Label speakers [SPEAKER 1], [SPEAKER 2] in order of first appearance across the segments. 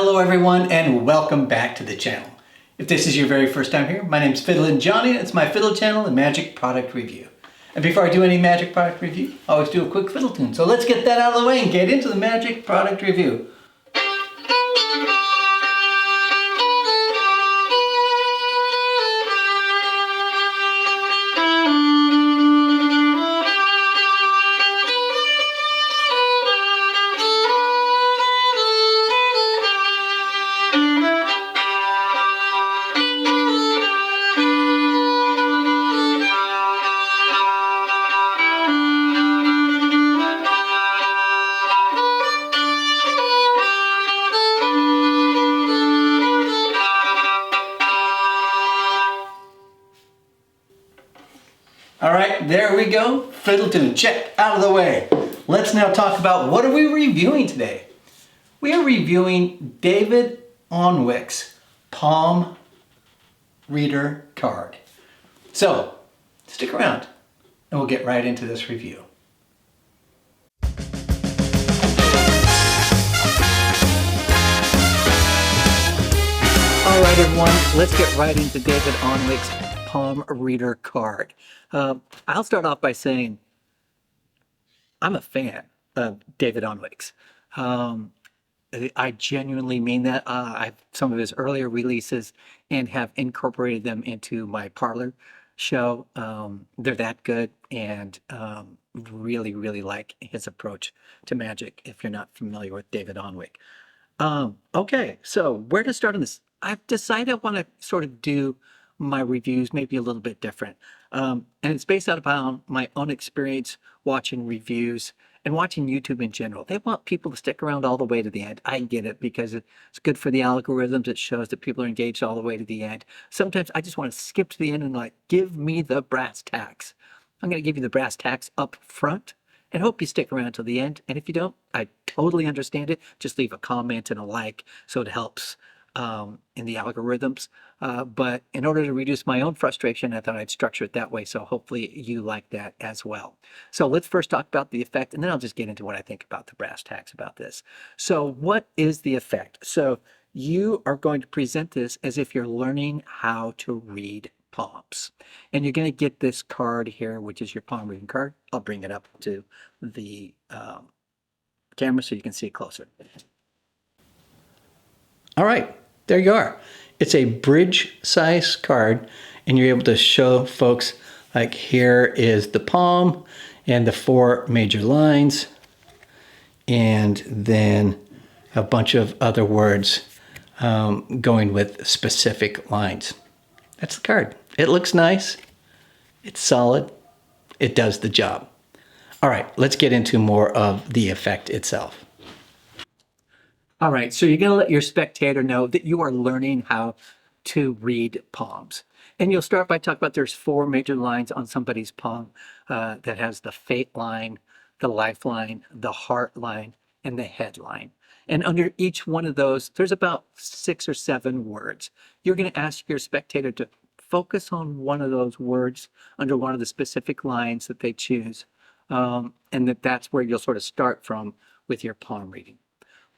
[SPEAKER 1] Hello everyone and welcome back to the channel. If this is your very first time here, my name is Fiddlin' Johnny and it's my fiddle channel and magic product review. And before I do any magic product review, I always do a quick fiddle tune. So let's get that out of the way and get into the magic product review. All right, there we go. Fiddle tune, check, out of the way. Let's now talk about what are we reviewing today. We are reviewing David Alnwick's palm reader card. So, stick around and we'll get right into this review. All right, everyone, let's get right into David Alnwick's palm reader card. I'll start off by saying I'm a fan of David Alnwick's. I genuinely mean that. I've some of his earlier releases and have incorporated them into my parlor show. They're that good, and really, really like his approach to magic if you're not familiar with David Alnwick. Okay, so where to start on this? I've decided I want to sort of do my reviews maybe a little bit different. And it's based out upon my own experience watching reviews and watching YouTube in general. They want people to stick around all the way to the end. I get it because it's good for the algorithms. It shows that people are engaged all the way to the end. Sometimes I just want to skip to the end and like, give me the brass tacks. I'm going to give you the brass tacks up front and hope you stick around till the end. And if you don't, I totally understand it. Just leave a comment and a like so it helps in the algorithms. But in order to reduce my own frustration, I thought I'd structure it that way. So hopefully you like that as well. So let's first talk about the effect, and then I'll just get into what I think about the brass tacks about this. So what is the effect? So you are going to present this as if you're learning how to read palms. And you're going to get this card here, which is your palm reading card. I'll bring it up to the camera so you can see it closer. All right, there you are. It's a bridge size card, and you're able to show folks like here is the palm and the 4 major lines, and then a bunch of other words going with specific lines. That's the card. It looks nice. It's solid. It does the job. All right, let's get into more of the effect itself. All right, so you're going to let your spectator know that you are learning how to read palms. And you'll start by talking about there's 4 major lines on somebody's palm that has the fate line, the lifeline, the heart line, and the head line. And under each one of those, there's about 6 or 7 words. You're going to ask your spectator to focus on one of those words under one of the specific lines that they choose. And that's where you'll sort of start from with your palm reading.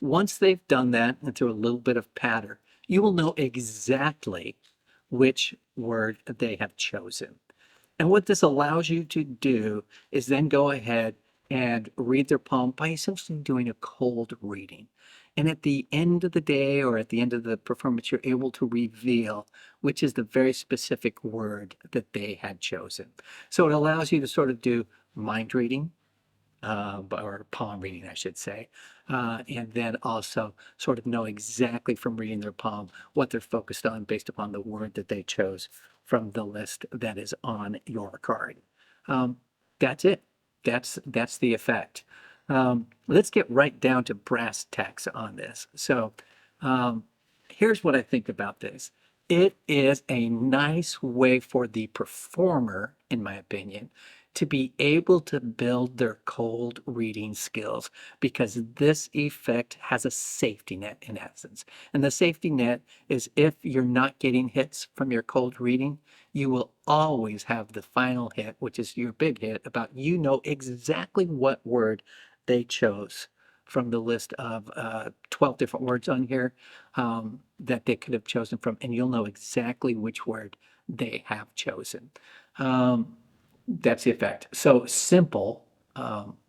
[SPEAKER 1] Once they've done that and through a little bit of patter, you will know exactly which word they have chosen. And what this allows you to do is then go ahead and read their palm by essentially doing a cold reading. And at the end of the day or at the end of the performance, you're able to reveal which is the very specific word that they had chosen. So it allows you to sort of do mind reading, or palm reading, I should say, and then also sort of know exactly from reading their palm what they're focused on based upon the word that they chose from the list that is on your card. That's it. That's the effect. Let's get right down to brass tacks on this. So here's what I think about this. It is a nice way for the performer, in my opinion, to be able to build their cold reading skills, because this effect has a safety net in essence. And the safety net is if you're not getting hits from your cold reading, you will always have the final hit, which is your big hit about you know exactly what word they chose from the list of 12 different words on here that they could have chosen from, and you'll know exactly which word they have chosen. That's the effect. So simple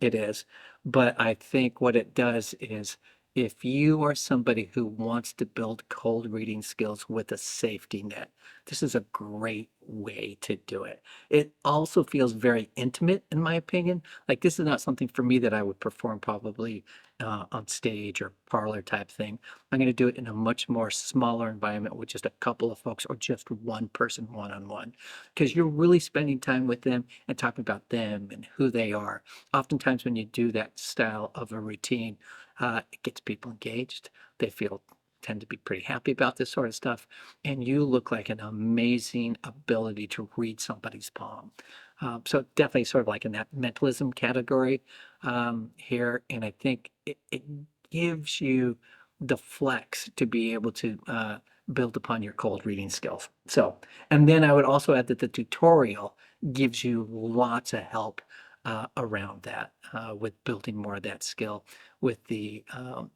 [SPEAKER 1] it is, but I think what it does is if you are somebody who wants to build cold reading skills with a safety net, this is a great way to do it. It also feels very intimate, in my opinion. Like this is not something for me that I would perform probably on stage or parlor type thing. I'm going to do it in a much more smaller environment with just a couple of folks or just one person one-on-one, because you're really spending time with them and talking about them and who they are. Oftentimes when you do that style of a routine, it gets people engaged. They tend to be pretty happy about this sort of stuff. And you look like an amazing ability to read somebody's palm. So definitely sort of like in that mentalism category here. And I think it gives you the flex to be able to build upon your cold reading skills. So, and then I would also add that the tutorial gives you lots of help around that with building more of that skill with the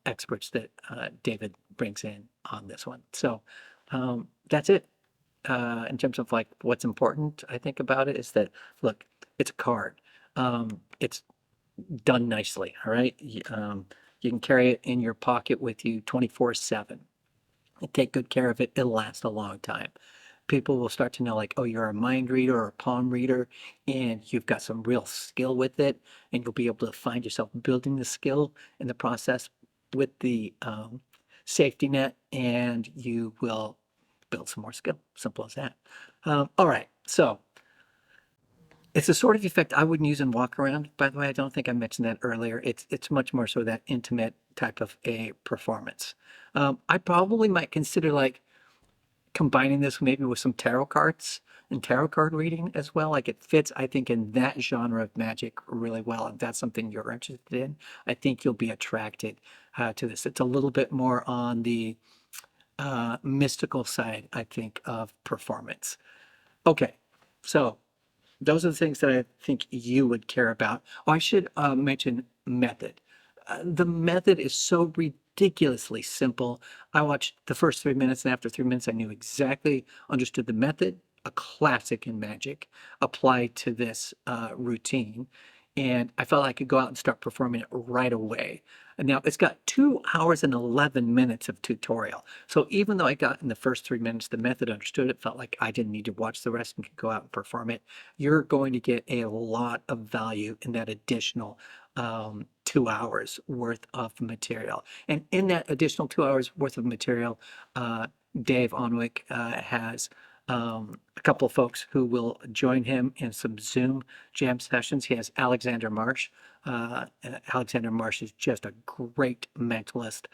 [SPEAKER 1] experts that David brings in on this one. So that's it. In terms of like what's important, I think about it is that, look, it's a card. It's done nicely, all right? You can carry it in your pocket with you 24/7. Take good care of it. It'll last a long time. People will start to know like, oh, you're a mind reader or a palm reader, and you've got some real skill with it, and you'll be able to find yourself building the skill in the process with the safety net, and you will build some more skill. Simple as that. All right, so it's a sort of effect I wouldn't use in walk around. By the way, I don't think I mentioned that earlier. It's much more so that intimate type of a performance. I probably might consider like combining this maybe with some tarot cards and tarot card reading as well. Like it fits, I think, in that genre of magic really well. If that's something you're interested in, I think you'll be attracted to this. It's a little bit more on the mystical side, I think, of performance. Okay, so those are the things that I think you would care about. Oh, I should mention method. The method is so ridiculously simple. I watched the first 3 minutes, and after 3 minutes, I knew exactly, understood the method, a classic in magic, applied to this routine. And I felt I could go out and start performing it right away. And now it's got 2 hours and 11 minutes of tutorial. So even though I got in the first 3 minutes, the method understood it, felt like I didn't need to watch the rest and could go out and perform it. You're going to get a lot of value in that additional 2 hours worth of material. And in that additional 2 hours worth of material, Dave Alnwick has a couple of folks who will join him in some Zoom jam sessions. He has Alexander Marsh. Alexander Marsh is just a great mentalist,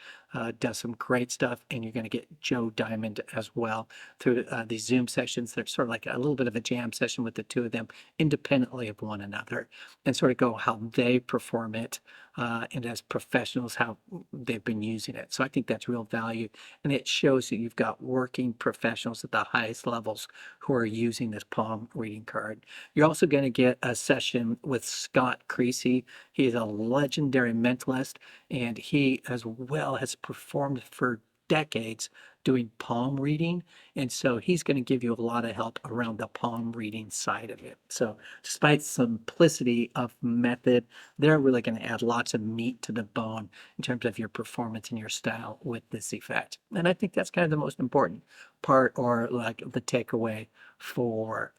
[SPEAKER 1] does some great stuff, and you're going to get Joe Diamond as well through these Zoom sessions. They're sort of like a little bit of a jam session with the two of them independently of one another and sort of go how they perform it and as professionals, how they've been using it. So I think that's real value. And it shows that you've got working professionals at the highest levels who are using this palm reading card. You're also going to get a session with Scott Creasy. He's a legendary mentalist, and he as well has performed for decades doing palm reading. And so he's going to give you a lot of help around the palm reading side of it. So despite simplicity of method, they're really going to add lots of meat to the bone in terms of your performance and your style with this effect. And I think that's kind of the most important part, or like the takeaway for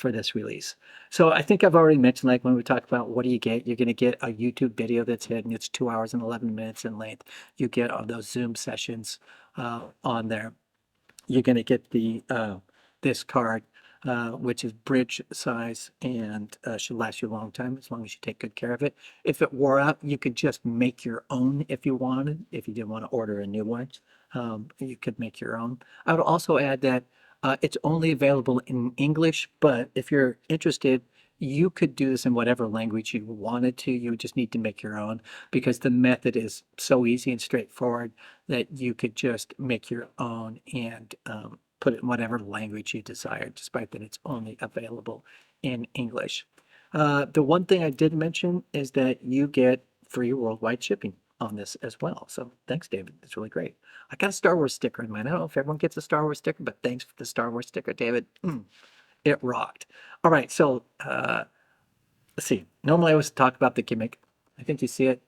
[SPEAKER 1] this release. So I think I've already mentioned, like when we talk about what do you get, you're going to get a YouTube video that's hidden. It's 2 hours and 11 minutes in length. You get all those Zoom sessions on there. You're going to get the this card, which is bridge size and should last you a long time as long as you take good care of it. If it wore out, you could just make your own if you wanted. If you didn't want to order a new one, you could make your own. I would also add that it's only available in English, but if you're interested, you could do this in whatever language you wanted to. You would just need to make your own because the method is so easy and straightforward that you could just make your own and put it in whatever language you desire, despite that it's only available in English. The one thing I did mention is that you get free worldwide shipping on this as well. So thanks, David. That's really great. I got a Star Wars sticker in mine. I don't know if everyone gets a Star Wars sticker, but thanks for the Star Wars sticker, David. It rocked. All right, so let's see. Normally I always talk about the gimmick. I think you see it.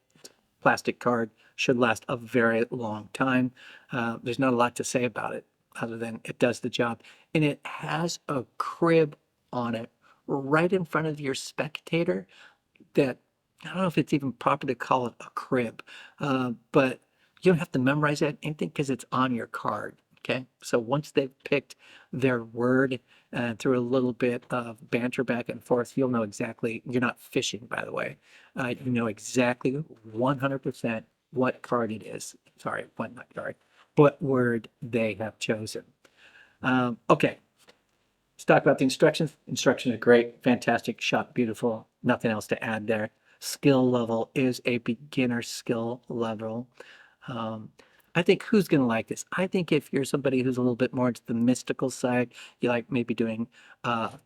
[SPEAKER 1] Plastic card, should last a very long time. There's not a lot to say about it other than it does the job. And it has a crib on it right in front of your spectator that, I don't know if it's even proper to call it a crib, but you don't have to memorize that anything because it's on your card. Okay, so once they've picked their word through a little bit of banter back and forth, you'll know exactly. You're not fishing, by the way. You know exactly 100% what card it is. Sorry, what not card, what word they have chosen. Okay, let's talk about the instructions. Instructions are great, fantastic, shot beautiful. Nothing else to add there. Skill level is a beginner skill level. I think who's going to like this? I think if you're somebody who's a little bit more into the mystical side, you like maybe doing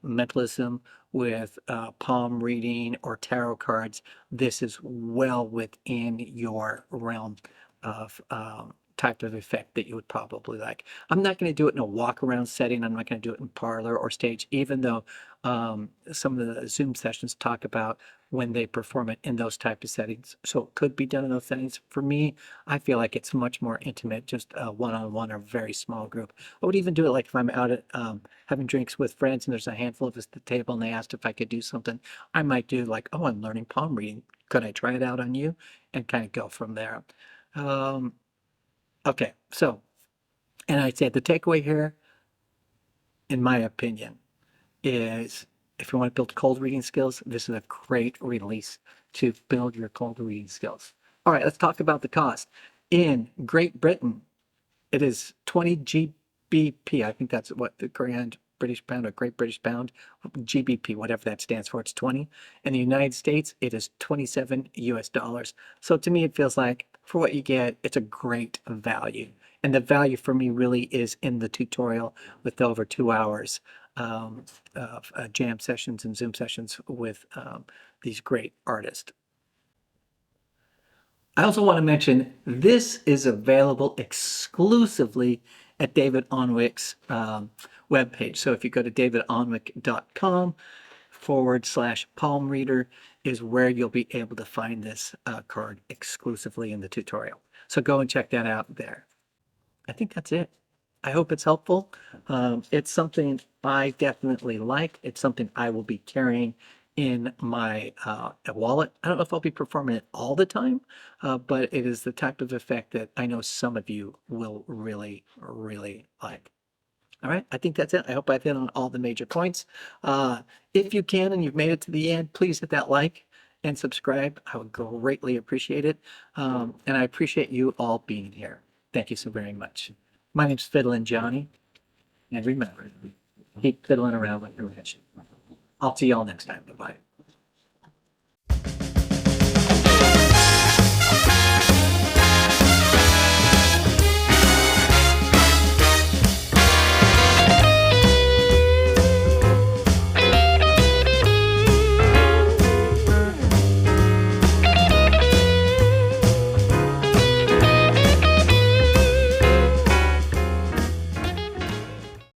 [SPEAKER 1] mentalism with palm reading or tarot cards, this is well within your realm of type of effect that you would probably like. I'm not going to do it in a walk around setting. I'm not going to do it in parlor or stage, even though some of the Zoom sessions talk about when they perform it in those type of settings. So it could be done in those settings. For me, I feel like it's much more intimate, just one-on-one or very small group. I would even do it like if I'm out at having drinks with friends and there's a handful of us at the table and they asked if I could do something. I might do like, oh, I'm learning palm reading. Could I try it out on you? And kind of go from there. Okay, so, and I'd say the takeaway here, in my opinion, is if you want to build cold reading skills, this is a great release to build your cold reading skills. All right, let's talk about the cost. In Great Britain, it is 20 GBP. I think that's what the Grand British Pound or Great British Pound, GBP, whatever that stands for, it's 20. In the United States, it is 27 US dollars. So to me, it feels like for what you get, it's a great value. And the value for me really is in the tutorial with over 2 hours of jam sessions and Zoom sessions with these great artists. I also want to mention this is available exclusively at David Alnwick's webpage. So if you go to davidalnwick.com/palm reader is where you'll be able to find this card exclusively in the tutorial. So go and check that out there. I think that's it. I hope it's helpful. It's something I definitely like. It's something I will be carrying in my wallet. I don't know if I'll be performing it all the time, but it is the type of effect that I know some of you will really, really like. All right, I think that's it. I hope I've hit on all the major points. If you can and you've made it to the end, please hit that like and subscribe. I would greatly appreciate it. And I appreciate you all being here. Thank you so very much. My name's Fiddlin' Johnny. And remember, keep fiddling around with your wish. I'll see y'all next time. Bye-bye.